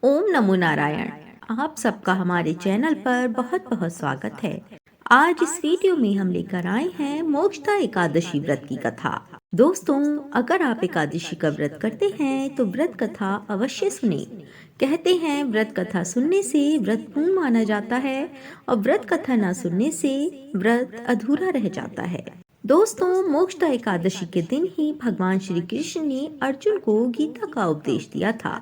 ओम नमो नारायण। आप सबका हमारे चैनल पर बहुत बहुत स्वागत है। आज इस वीडियो में हम लेकर आए हैं मोक्षदा एकादशी व्रत की कथा। दोस्तों, अगर आप एकादशी का व्रत करते हैं तो व्रत कथा अवश्य सुने। कहते हैं व्रत कथा सुनने से व्रत पूर्ण माना जाता है और व्रत कथा न सुनने से व्रत अधूरा रह जाता है। दोस्तों, मोक्षदा एकादशी के दिन ही भगवान श्री कृष्ण ने अर्जुन को गीता का उपदेश दिया था,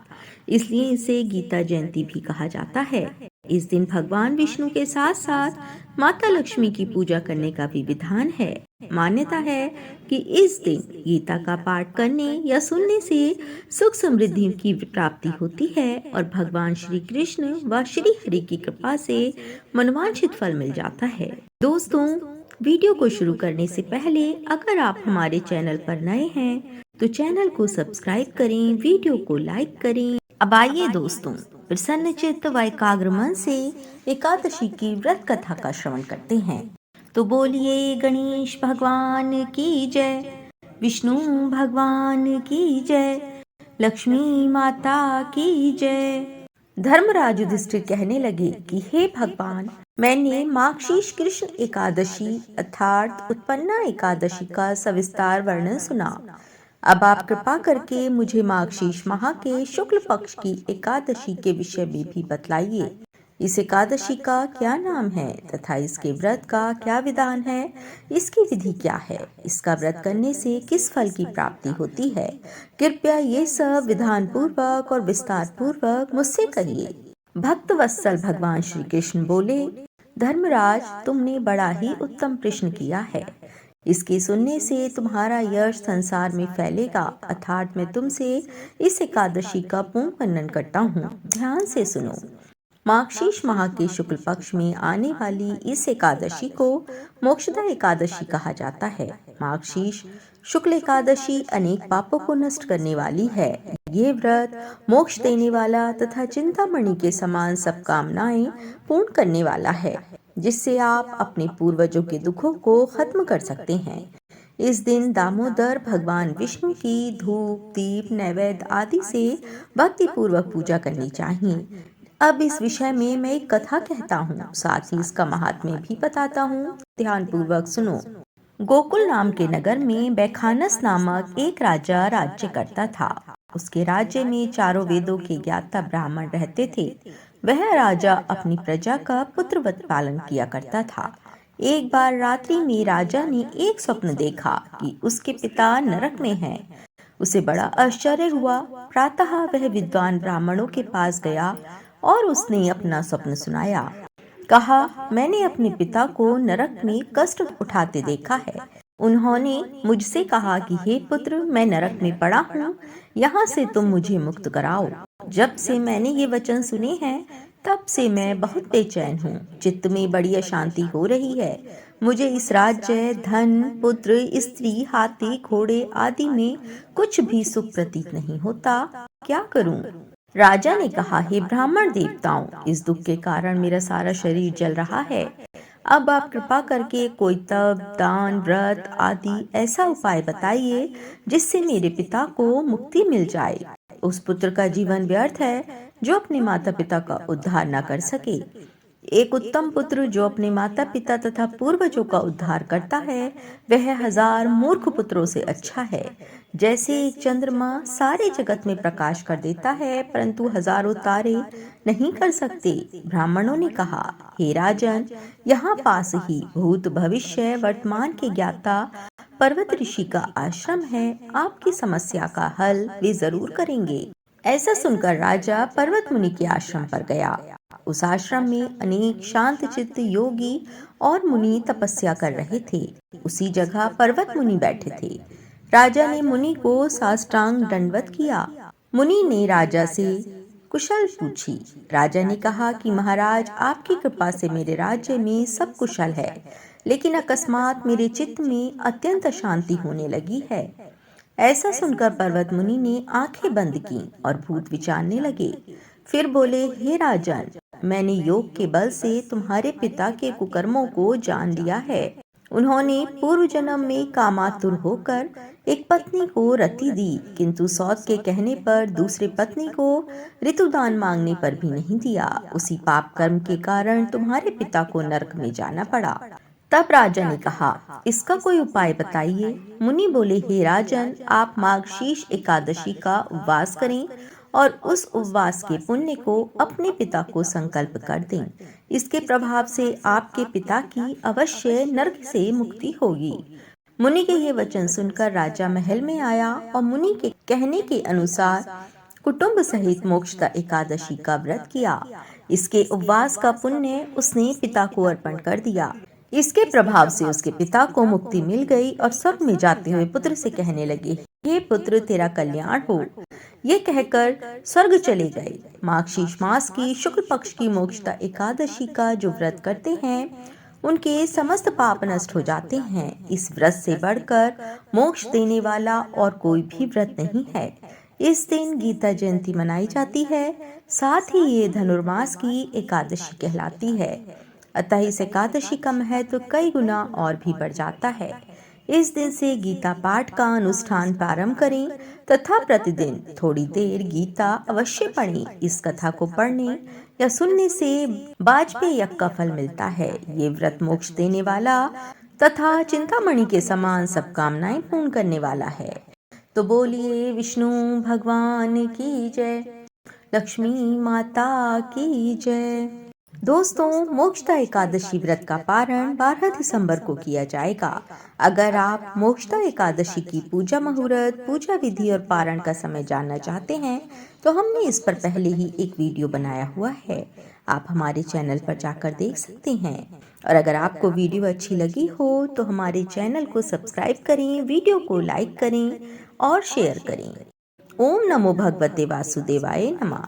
इसलिए इसे गीता जयंती भी कहा जाता है। इस दिन भगवान विष्णु के साथ साथ माता लक्ष्मी की पूजा करने का भी विधान है। मान्यता है कि इस दिन गीता का पाठ करने या सुनने से सुख समृद्धि की प्राप्ति होती है और भगवान श्री कृष्ण व श्री हरि की कृपा से मनवांछित फल मिल जाता है। दोस्तों, वीडियो को शुरू करने से पहले अगर आप हमारे चैनल पर नए हैं तो चैनल को सब्सक्राइब करें, वीडियो को लाइक करें। अब आइए दोस्तों, प्रसन्न चित्त व एकाग्र मन से एकादशी की व्रत कथा का श्रवण करते हैं। तो बोलिए गणेश भगवान की जय, विष्णु भगवान की जय, लक्ष्मी माता की जय। धर्मराज युधिष्ठिर कहने लगे कि हे भगवान, मैंने माघशीष कृष्ण एकादशी अर्थात उत्पन्ना एकादशी का सविस्तार वर्णन सुना। अब आप कृपा करके मुझे माघशीष माह के शुक्ल पक्ष की एकादशी के विषय में भी बतलाइए। इस एकादशी का क्या नाम है तथा इसके व्रत का क्या विधान है, इसकी विधि क्या है, इसका व्रत करने से किस फल की प्राप्ति होती है। कृपया ये सब विधान पूर्वक और विस्तार पूर्वक मुझसे कहिए। भक्त वत्सल भगवान श्री कृष्ण बोले, धर्मराज, तुमने बड़ा ही उत्तम प्रश्न किया है। इसके सुनने से तुम्हारा यश संसार में फैलेगा, अर्थात मैं तुमसे इस एकादशी का पूर्ण वर्णन करता हूँ। ध्यान से सुनो। माघशीष माह के शुक्ल पक्ष में आने वाली इस एकादशी को मोक्षदा एकादशी कहा जाता है। माघशीष शुक्ल एकादशी अनेक पापों को नष्ट करने वाली है। ये व्रत मोक्ष देने वाला तथा चिंतामणि के समान सब कामनाएं पूर्ण करने वाला है, जिससे आप अपने पूर्वजों के दुखों को खत्म कर सकते हैं। इस दिन दामोदर भगवान विष्णु की धूप, दीप, नैवेद्य आदि से भक्ति पूर्वक पूजा करनी चाहिए। अब इस विषय में मैं एक कथा कहता हूँ, साथ ही इसका महात्म्य भी बताता हूँ। ध्यान पूर्वक सुनो। गोकुल नाम के नगर में बैखानस नामक एक राजा राज्य करता था। उसके राज्य में चारों वेदों के ज्ञाता ब्राह्मण रहते थे। वह राजा अपनी प्रजा का पुत्रवत पालन किया करता था। एक बार रात्रि में राजा ने एक स्वप्न देखा कि उसके पिता नरक में हैं। उसे बड़ा आश्चर्य हुआ। प्रातः वह विद्वान ब्राह्मणों के पास गया और उसने अपना स्वप्न सुनाया। कहा, मैंने अपने पिता को नरक में कष्ट उठाते देखा है। उन्होंने मुझसे कहा कि हे पुत्र, मैं नरक में पड़ा हूँ, यहाँ से तुम मुझे मुक्त कराओ। जब से मैंने ये वचन सुने हैं तब से मैं बहुत बेचैन हूँ। चित्त में बड़ी अशांति हो रही है। मुझे इस राज्य, धन, पुत्र, स्त्री, हाथी, घोड़े आदि में कुछ भी सुख प्रतीत नहीं होता। क्या करूँ? राजा ने कहा, हे ब्राह्मण देवताओं, इस दुख के कारण मेरा सारा शरीर जल रहा है। अब आप कृपा करके कोई तप, दान, व्रत आदि ऐसा उपाय बताइए जिससे मेरे पिता को मुक्ति मिल जाए। उस पुत्र का जीवन व्यर्थ है जो अपने माता पिता का उद्धार न कर सके। एक उत्तम पुत्र जो अपने माता पिता तथा पूर्वजों का उद्धार करता है, वह 1000 मूर्ख पुत्रों से अच्छा है। जैसे एक चंद्रमा सारे जगत में प्रकाश कर देता है, परंतु हजारों तारे नहीं कर सकते। ब्राह्मणों ने कहा, हे राजन, यहाँ पास ही भूत, भविष्य, वर्तमान के ज्ञाता पर्वत ऋषि का आश्रम है। आपकी समस्या का हल वे जरूर करेंगे। ऐसा सुनकर राजा पर्वत मुनि के आश्रम पर गया। उस आश्रम में अनेक शांत चित्त योगी और मुनि तपस्या कर रहे थे। उसी जगह पर्वत मुनि बैठे थे। राजा ने मुनि को साष्टांग दंडवत किया। मुनि ने राजा से कुशल पूछी। राजा ने कहा कि महाराज, आपकी कृपा से मेरे राज्य में सब कुशल है, लेकिन अकस्मात मेरे चित्त में अत्यंत शांति होने लगी है। ऐसा सुनकर पर्वत मुनि ने आंखें बंद की और भूत विचारने लगे। फिर बोले, हे राजन, मैंने योग के बल से तुम्हारे पिता के कुकर्मों को जान लिया है। उन्होंने पूर्व जन्म में कामातुर होकर एक पत्नी को रति दी, किंतु सौत के कहने पर दूसरे पत्नी को ऋतुदान मांगने पर भी नहीं दिया। उसी पाप कर्म के कारण तुम्हारे पिता को नरक में जाना पड़ा। तब राजा ने कहा, इसका कोई उपाय बताइए। मुनि बोले, हे राजन, आप माघशीर्ष एकादशी का उपवास करें और उस उपवास के पुण्य को अपने पिता को संकल्प कर दें। इसके प्रभाव से आपके पिता की अवश्य नरक से मुक्ति होगी। मुनि के ये वचन सुनकर राजा महल में आया और मुनि के कहने के अनुसार कुटुंब सहित मोक्षदा एकादशी का व्रत किया। इसके उपवास का पुण्य उसने पिता को अर्पण कर दिया। इसके प्रभाव से उसके पिता को मुक्ति मिल गई और स्वर्ग में जाते हुए पुत्र से कहने लगे, हे पुत्र, तेरा कल्याण हो। ये कहकर स्वर्ग चले गए। माघशीर्ष मास की शुक्ल पक्ष की मोक्षदा एकादशी का जो व्रत करते हैं उनके समस्त पाप नष्ट हो जाते हैं। इस व्रत से बढ़कर मोक्ष देने वाला और कोई भी व्रत नहीं है। इस दिन गीता जयंती मनाई जाती है। साथ ही ये धनुर्मास की एकादशी कहलाती है। अतः इस एकादशी का महत्व कई गुना और भी बढ़ जाता है। इस दिन से गीता पाठ का अनुष्ठान प्रारंभ करें तथा प्रतिदिन थोड़ी देर गीता अवश्य पढ़ें। इस कथा को पढ़ने या सुनने से वाजपेय यज्ञ का फल मिलता है। ये व्रत मोक्ष देने वाला तथा चिंतामणि के समान सब कामनाएं पूर्ण करने वाला है। तो बोलिए विष्णु भगवान की जय, लक्ष्मी माता की जय। दोस्तों, मोक्षदा एकादशी व्रत का पारण 12 दिसंबर को किया जाएगा। अगर आप मोक्षदा एकादशी की पूजा मुहूर्त, पूजा विधि और पारण का समय जानना चाहते हैं तो हमने इस पर पहले ही एक वीडियो बनाया हुआ है। आप हमारे चैनल पर जाकर देख सकते हैं। और अगर आपको वीडियो अच्छी लगी हो तो हमारे चैनल को सब्सक्राइब करें, वीडियो को लाइक करें और शेयर करें। ओम नमो भगवते वासुदेवाय नमः।